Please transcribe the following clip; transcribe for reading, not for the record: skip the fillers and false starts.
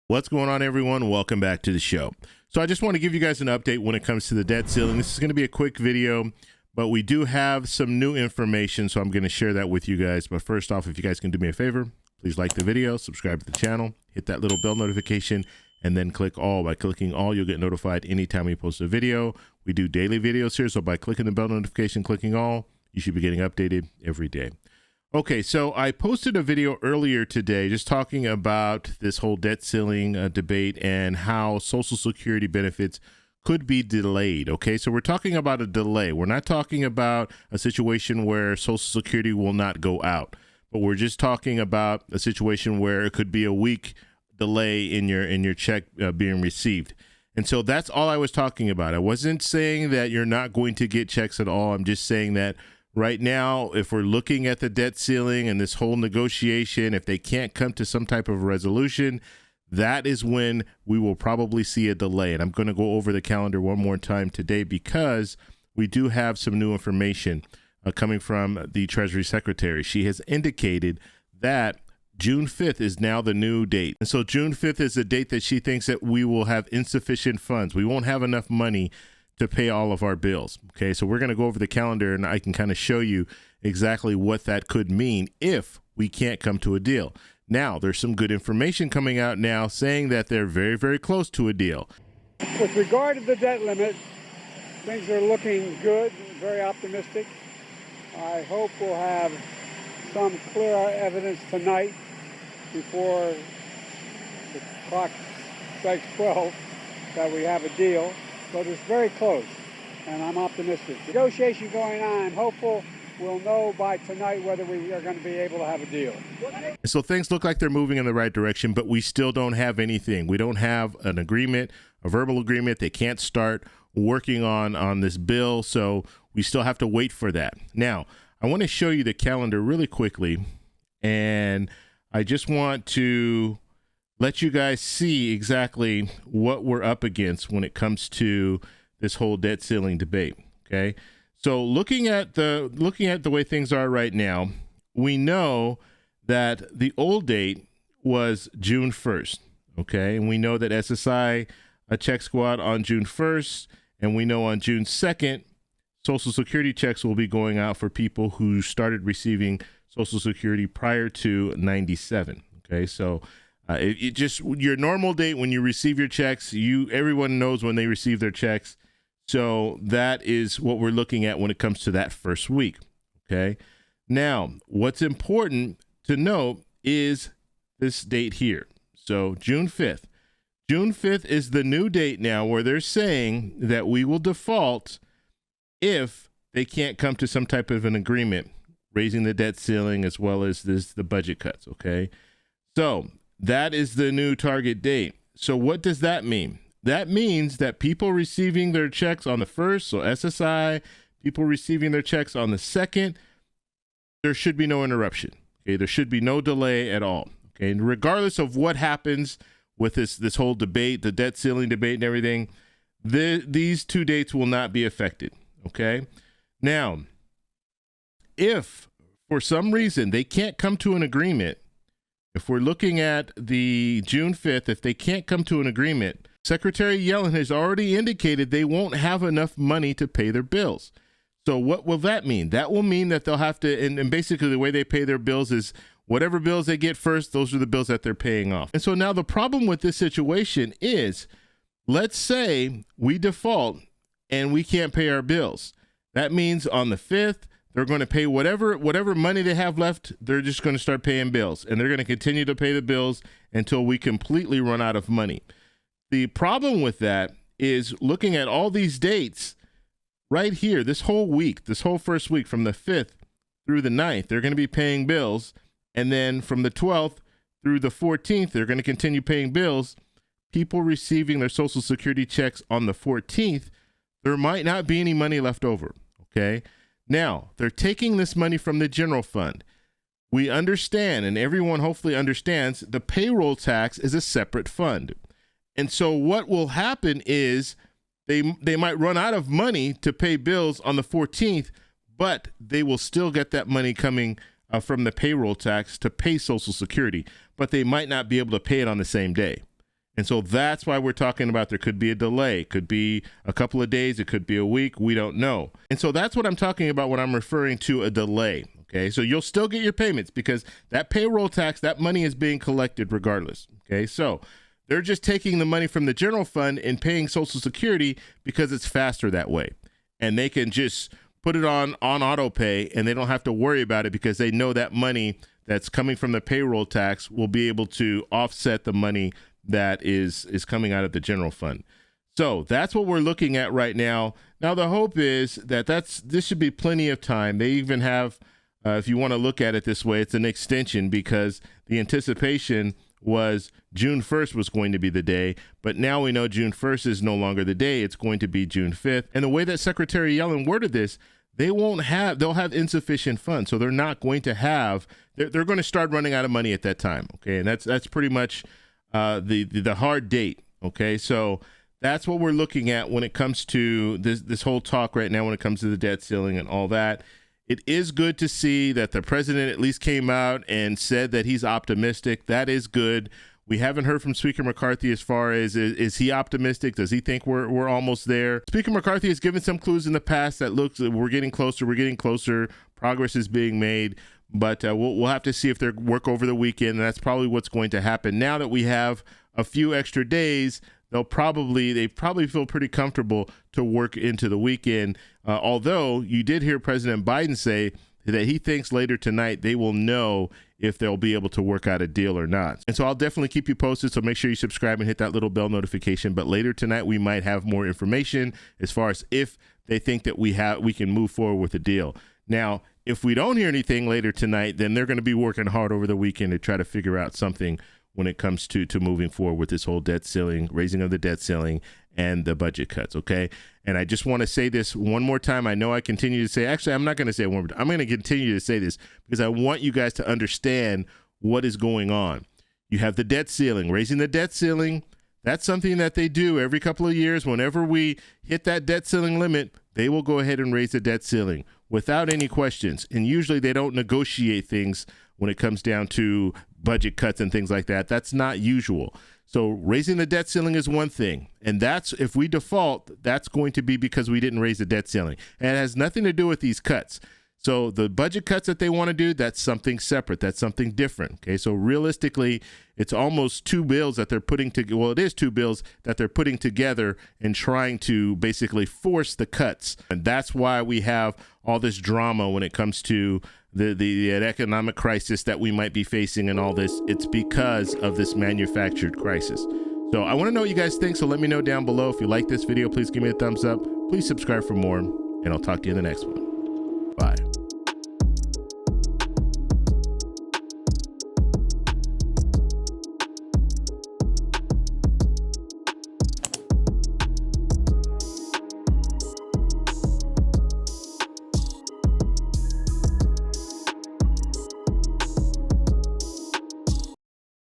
What's going on, everyone? Welcome back to the show. So I just want to give you guys an update when it comes to the debt ceiling. This is going to be a quick video, but we do have some new information, so I'm going to share that with you guys. But first off, if you guys can do me a favor, please like the video, subscribe to the channel, hit that little bell notification, and then click all. By clicking all, you'll get notified anytime we post a video. We do daily videos here, so by clicking the bell notification, clicking all, you should be getting updated every day. Okay, so I posted a video earlier today just talking about this whole debt ceiling debate and how Social Security benefits could be delayed. Okay, so we're talking about a delay. We're not talking about a situation where Social Security will not go out, but we're just talking about a situation where it could be a week delay in your check being received. And so that's all I was talking about. I wasn't saying that you're not going to get checks at all. I'm just saying that right now, if we're looking at the debt ceiling and this whole negotiation, if they can't come to some type of resolution, that is when we will probably see a delay. And I'm going to go over the calendar one more time today because we do have some new information coming from the Treasury Secretary. She has indicated that June 5th is now the new date. And so June 5th is the date that she thinks that we will have insufficient funds. We won't have enough money to pay all of our bills. Okay, so we're going to go over the calendar and I can kind of show you exactly what that could mean if we can't come to a deal. Now, there's some good information coming out now saying that they're very, very close to a deal. With regard to the debt limit, things are looking good, very optimistic. I hope we'll have some clear evidence tonight before the clock strikes 12 that we have a deal. But it's very close, and I'm optimistic. Negotiation going on. I'm hopeful we'll know by tonight whether we are going to be able to have a deal. So things look like they're moving in the right direction, but we still don't have anything. We don't have an agreement, a verbal agreement. They can't start working on this bill, so we still have to wait for that. Now, I want to show you the calendar really quickly, and I just want to let you guys see exactly what we're up against when it comes to this whole debt ceiling debate. Okay, so looking at the way things are right now, we know that the old date was June 1st. Okay, and we know that SSI checks go out on June 1st, and we know on June 2nd, Social Security checks will be going out for people who started receiving Social Security prior to 97. Okay, so it just your normal date when you receive your checks, everyone knows when they receive their checks. So that is what we're looking at when it comes to that first week. Okay. Now, what's important to note is this date here. So June 5th. June 5th is the new date now where they're saying that we will default if they can't come to some type of an agreement, raising the debt ceiling as well as the budget cuts. Okay. So that is the new target date. So what does that mean? That means that people receiving their checks on the 1st, so SSI, people receiving their checks on the 2nd, there should be no interruption. Okay, there should be no delay at all. Okay, and regardless of what happens with this whole debate, the debt ceiling debate and everything, these two dates will not be affected. Okay, now, if for some reason they can't come to an agreement, if we're looking at the June 5th, if they can't come to an agreement, Secretary Yellen has already indicated they won't have enough money to pay their bills. So what will that mean? That will mean that they'll have to, and basically the way they pay their bills is whatever bills they get first, those are the bills that they're paying off. And so now the problem with this situation is, let's say we default and we can't pay our bills. That means on the 5th, they're going to pay whatever money they have left. They're just going to start paying bills, and they're going to continue to pay the bills until we completely run out of money. The problem with that is looking at all these dates right here, this whole week, this whole first week from the 5th through the 9th, they're going to be paying bills. And then from the 12th through the 14th, they're going to continue paying bills. People receiving their Social Security checks on the 14th, there might not be any money left over. Okay. Now, they're taking this money from the general fund. We understand, and everyone hopefully understands, the payroll tax is a separate fund. And so what will happen is they might run out of money to pay bills on the 14th, but they will still get that money coming from the payroll tax to pay Social Security, but they might not be able to pay it on the same day. And so that's why we're talking about there could be a delay. It could be a couple of days. It could be a week. We don't know. And so that's what I'm talking about when I'm referring to a delay. Okay, so you'll still get your payments because that payroll tax, that money is being collected regardless. Okay, so they're just taking the money from the general fund and paying Social Security because it's faster that way. And they can just put it on auto pay and they don't have to worry about it because they know that money that's coming from the payroll tax will be able to offset the money that is coming out of the general fund. So that's what we're looking at right now. Now, the hope is that this should be plenty of time. They even have, if you want to look at it this way, it's an extension because the anticipation was June 1st was going to be the day, but now we know June 1st is no longer the day. It's going to be June 5th. And the way that Secretary Yellen worded this, they'll have insufficient funds. So they're not going to have, they're going to start running out of money at that time. Okay. And that's pretty much the hard date. Okay. So that's what we're looking at when it comes to this whole talk right now, when it comes to the debt ceiling and all that. It is good to see that the president at least came out and said that he's optimistic. That is good. We haven't heard from Speaker McCarthy as far as is he optimistic? Does he think we're almost there? Speaker McCarthy has given some clues in the past that looks we're getting closer. Progress is being made, but we'll have to see if they work over the weekend. And that's probably what's going to happen. Now that we have a few extra days, they probably feel pretty comfortable to work into the weekend. Although you did hear President Biden say that he thinks later tonight they will know if they'll be able to work out a deal or not. And so I'll definitely keep you posted. So make sure you subscribe and hit that little bell notification. But later tonight, we might have more information as far as if they think that we can move forward with a deal. Now, if we don't hear anything later tonight, then they're going to be working hard over the weekend to try to figure out something when it comes to moving forward with this whole debt ceiling, raising of the debt ceiling, and the budget cuts, okay? And I just want to say this one more time. I know I continue to say, actually, I'm not going to say it one more time. I'm going to continue to say this because I want you guys to understand what is going on. You have the debt ceiling, raising the debt ceiling. That's something that they do every couple of years. Whenever we hit that debt ceiling limit, they will go ahead and raise the debt ceiling without any questions. And usually they don't negotiate things when it comes down to budget cuts and things like that. That's not usual. So raising the debt ceiling is one thing. And that's, if we default, that's going to be because we didn't raise the debt ceiling. And it has nothing to do with these cuts. So the budget cuts that they want to do, that's something separate. That's something different. Okay. So realistically, it's almost two bills that they're putting together. Well, it is two bills that they're putting together and trying to basically force the cuts. And that's why we have all this drama when it comes to the economic crisis that we might be facing and all this. It's because of this manufactured crisis. So I want to know what you guys think. So let me know down below. If you like this video, please give me a thumbs up. Please subscribe for more, and I'll talk to you in the next one. Bye.